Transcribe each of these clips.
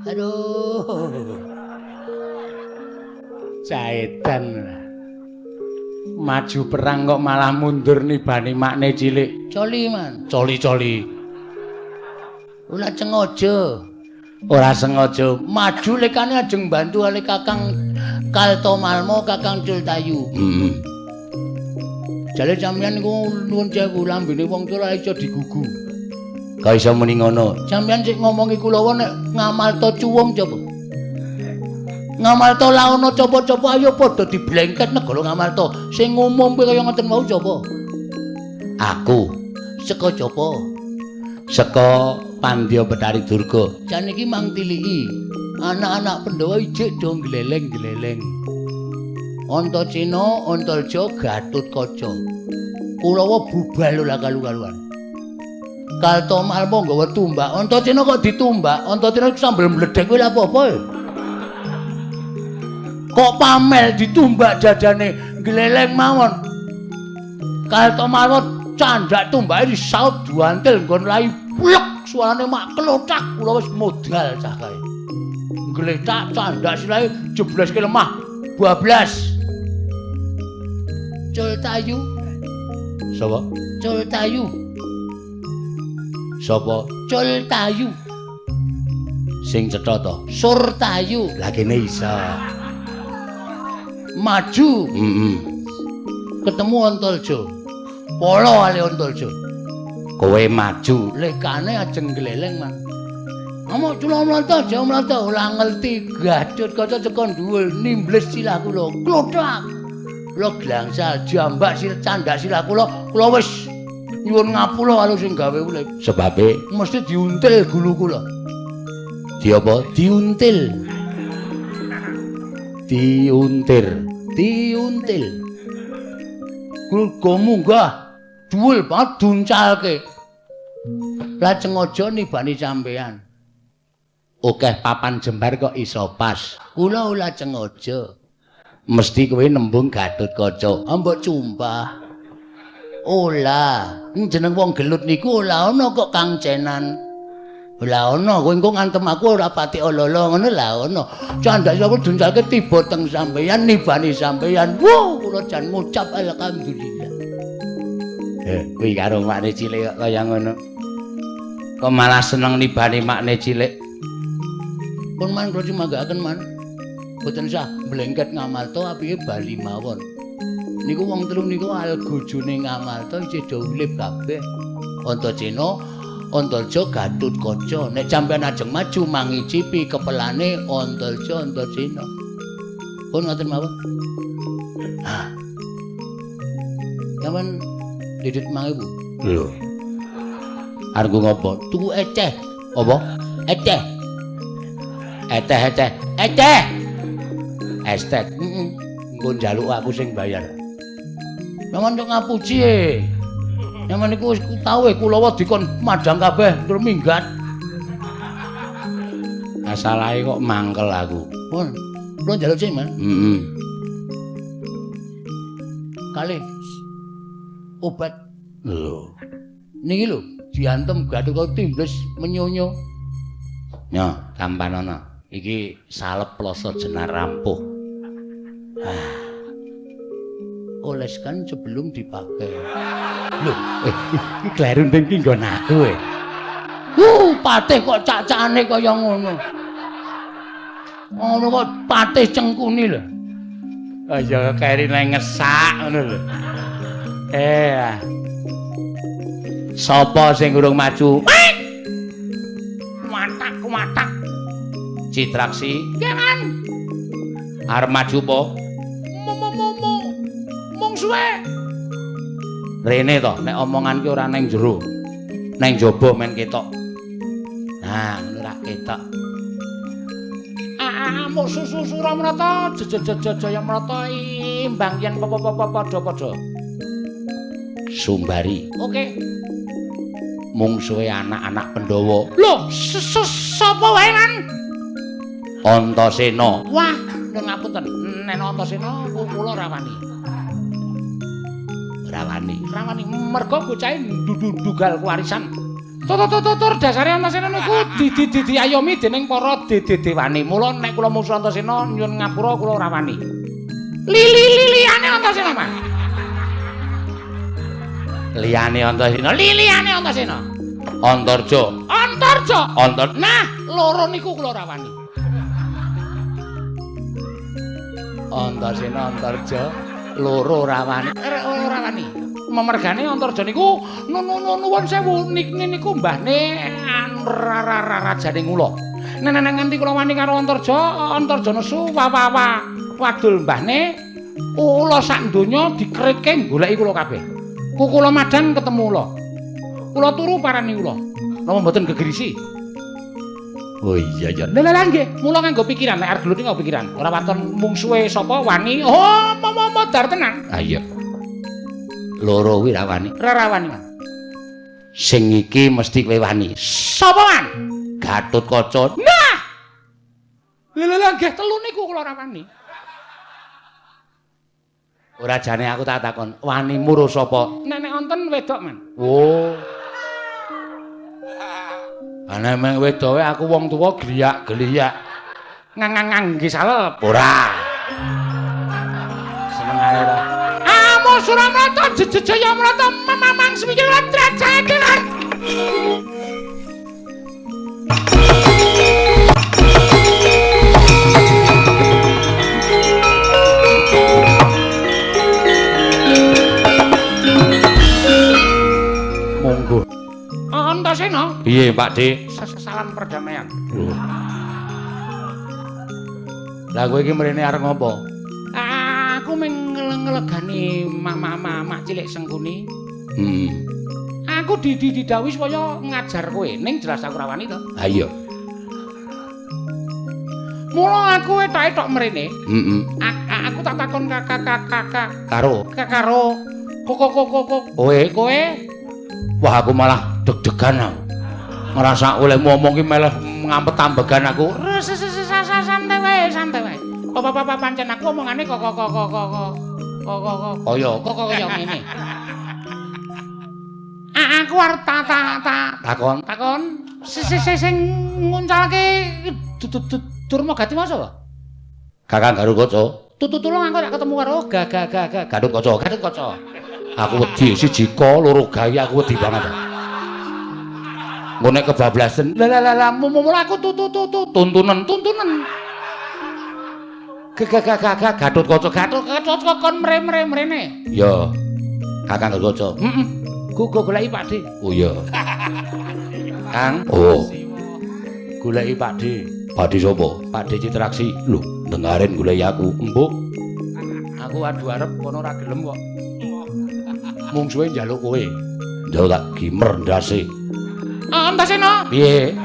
Aduh. Caedan. Maju perang kok malah mundur nibani makne cilik. Coli, Man. Coli-coli. Ora sengaja. Ora sengaja. Maju lekane ajeng bantu ale Kakang Kaltomalmo, Kakang Cultayu. Heeh. Jale sampeyan niku nuwun sewu lambene wong tua iso digugu. Kok iso muni ngono? Sampeyan sik ngomongi kulawa nek ngamalta cuwung coba. Ngamalta laono coba-coba ayo padha diblengket negara ngamalta. Sing umum kowe kaya ngoten mau coba. Aku saka coba. Saka Pandya Betari Durga. Jan iki mang tiliki. Anak-anak Pandhawa ijik do gleleng-gleleng. Antaséna, Antarja, Gatotkaca. Kulawa bubal lho kalu-kaluan. Kaltomalmo nggawa tumbak. Antaséna kok ditumbak? Antaséna sambil mledhek kowe lha apa-apa ya? Kok pamel ditumbak dadane gleleng mawon. Kaltomalmo candak tumbake disaut duantil nggon lai blek suarane mak kelotak kula wis modal cah kae. Gletak candak silahe jebleske lemah bablas. Cultayu. Sapa? Cultayu. Sapa? Cultayu. Sing cetha to? Surtayu. Lah kene iso. Maju. Ketemu Antarja. Polo ale Antarja. Kowe maju, lekane ajeng gleleng, Man. Amok cula mlata, jauh mlata ora ngerti Gatotkaca cekon dhuwur nimbles silah kula. Klothak. Kula glangsal jambak candak silah kula wis nyuwun ngapura karo sing gawe ulih. Sebabe mesti diuntil gulu kula. Di apa? Diuntil. Diuntil. Kula munggah dhuwur banget duncalke. Lajeng aja nibani sampean. Okeh papan jembar kok iso pas. Kula lajeng aja. Mesti kowe nembung Gatotkaca. Mbok cumpah. Ola, jeneng wong gelut niku ora ana kok Kang Cenan. Lah ana kowe engko ngantem aku ora pati ololo ngono lah ana. Candak aku duncalke tiba teng sampeyan nibani sampeyan. Wo, kula jan ngucap alhamdulillah. Kuwi karo makne cilik kok kaya ngono. Kok malah seneng nibani makne cilik. Pun Man kula cumanggaaken Man. Boten sah blengket ngamalta apike bali mawon. Niku wong telu niku algojone ngamalta isih do urip kabeh. Antaséna, Antarja, Gatotkaca. Nek sampeyan ajeng maju mangicipi kepelane Antarja, Antaséna. Pun ngoten mawon. Ah. Sampeyan didit 5.000. Lho. Arep ngopo? Tuku eceh. Apa? Eceh. Estek. Engko njaluk aku sing bayar. Sampeyan kok ngapuji e. Sampeyan niku wis tau Kulawa dikon madhang kabeh tur minggat. Masalahe kok mangkel aku. Pun, kula njaluk sing, Mas. Kalih obat. Lho. Niki lho, diantem Gatotkaca timbles menyonyo. Nyo, kampanana. Iki salep ploso jenar rampuh. Oleskan sebelum dipakai. Loh, iki kleru ndeng iki nggon aku e. Patih kok cacane kaya ngono. Ngono kok patih cengkuni lho. Ya keri nang ngesak ngono lho. Sapa sing urung maju? Watak. Citraksi. Nggih, Man. Arep maju po? Mung suwe. Rene to, nek omongan ki ora nang jero. Nang jaba men ketok. Nah, ngono ra ketok. Mung susu ramrata, jaya mrata imbang yen padha-padha. Sumbari. Oke. Mungsuhe anak-anak Pandhawa. Lho, sapa wae, Man? Antaséna. Wah, ngapunten. Nek Antaséna kula rawani. Rawani merga bocahe dugal warisan Tutur dasare Antasena niku diayomi dening para dedewani. Mula nek kula mungsuh Antasena nyuwun ngapura kula ora wani. Liyane Antasena, Mas. Liyane Antasena. Antarja. Nah, loro niku kula ora wani. Antasena Antarja loro ora wani. Memergane Antarja niku nuwun sewu niku mbahne rajane kula. Nek nganti kula wani karo Antarja nesu wadul mbahne ula sak donya dikreke goleki kula kabeh. Kula madan ketemu ula. Kula turu parani ula. Napa mboten gegerisi? Oh iya ya. Lah nggih, mula nganggo pikiran nek arep gelut nganggo pikiran. Ora waton mungsuhe sapa wani. Oh, modar tenan. Ah iya. Loro kuwi ra wani. Ra wani. Sing iki mesti kowe wani. Sapa, Man? Gatotkaca. Nah. Lah nggih telu niku kula ra wani. Ora jane aku tak takon, wanimu ro sapa? Nenek wonten wedok, Man. Oh. Ana meng wedoke aku wong tuwa griyak-geliyak. Ngang-ngang salep. Ora. Senengane ta. Amo Suramrata jejaya mrata mamang semikir tracake lan. Monggo. Antasena? Piye, Pakde? Salam perdamaian. Lah kowe iki mrene arep ngopo? Aku meng ngelegani mak cilik Sengkuni. Aku didhawuhi supaya ngajar kowe, ning jelas aku ora wani to. Ha iya. Mula aku tok mrene. Aku tak takon kakak karo kowe. Wah aku malah deg-degan aku. Ngerasa oleh ngomong ki malah ngampet ambegan aku. Santai wae. Papa pancen aku omongane kok kaya ngene. Aku arep takon. Sing nguncalke Durmagati masa? Kakang Garukaca. Tulung aku tak ketemu karo Garukaca. Aku wedi siji loro gawe aku wedi banget. Engko nek kebablasan. Lah mula aku tuntunan. Gatot kon mrene. Ya. Kakang Garukaca. Heeh. Goleki Pakde. Oh iya. Kang. Oh. Goleki Pakde. Pakde sapa? Pakde Citraksi. Lho, dengaren goleki aku. Mbok. Aku adu arep kono ora gelem kok. Mungsuhe njaluk kowe. Njaluk tak gimer ndase. Antasena. Piye?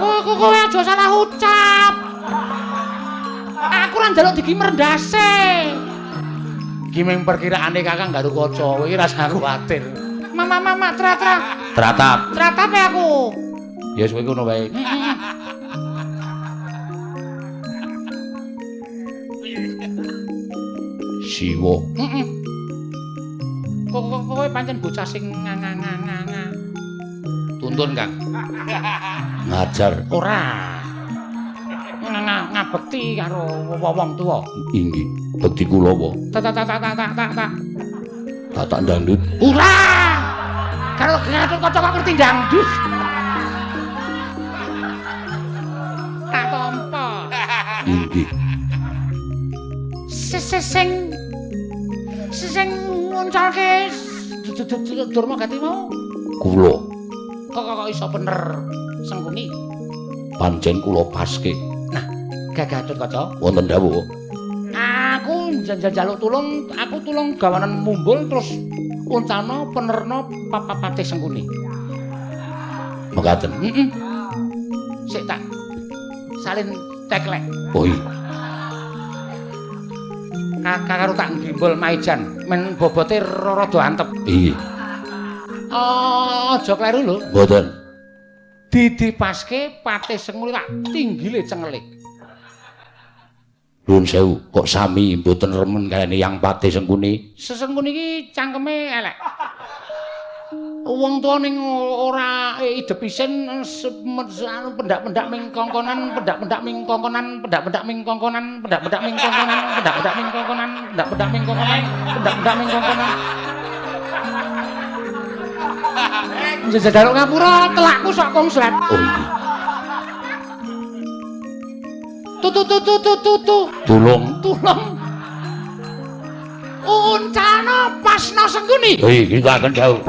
Oh, kowe aja salah ucap. Aku ora njaluk digimer ndase. Iki mung perkiraane Kakang Garukaca, kowe iki rasa kuwatir. Mama tratap. Tratap e aku. Ya wis kowe ngono wae. Siwa. Kowe pancen bocah sing nganga. Tuntun, Kang. Ngajar. Ora. Ngabekti karo wong tuwa. Inggih, bekti kula apa? Tak dangdut. Ora. Karo Gatot-kaca kok ngerti dangdut. Tak tampa. Inggih. Sing nguncalke Durmagati mau kula kok iso bener Sengkuni pancen kula paske. Nah Gatot-kaca wonten dawuh aku njaluk tulung gawanan mumbul terus uncalno penerno papate Sengkuni mekaten. Sik tak salin teklek. Oh iya. Karo tak gimbol maijan men bobote rada antep. Iya. Aja kleru lho. Mboten. Didipaske Patih Sengkuni tak tinggile cengelik. Nuwun sewu, kok sami mboten remen kayane yang Patih Sengkuni. Sesengkuni iki cangkeme elek. Wong tuwa ning ora idep isin pendak-pendak ming kongkonan, pendak-pendak ming kongkonan, pendak-pendak ming kongkonan, pendak-pendak ming kongkonan, pendak-pendak ming kongkonan, pendak-pendak ming kongkonan, pendak-pendak ming kongkonan. Jajaruk ngapura telakku sok kongslet. Oh iya. Tulung. Uncana pasna sengguni. Hei, kita akan jauh.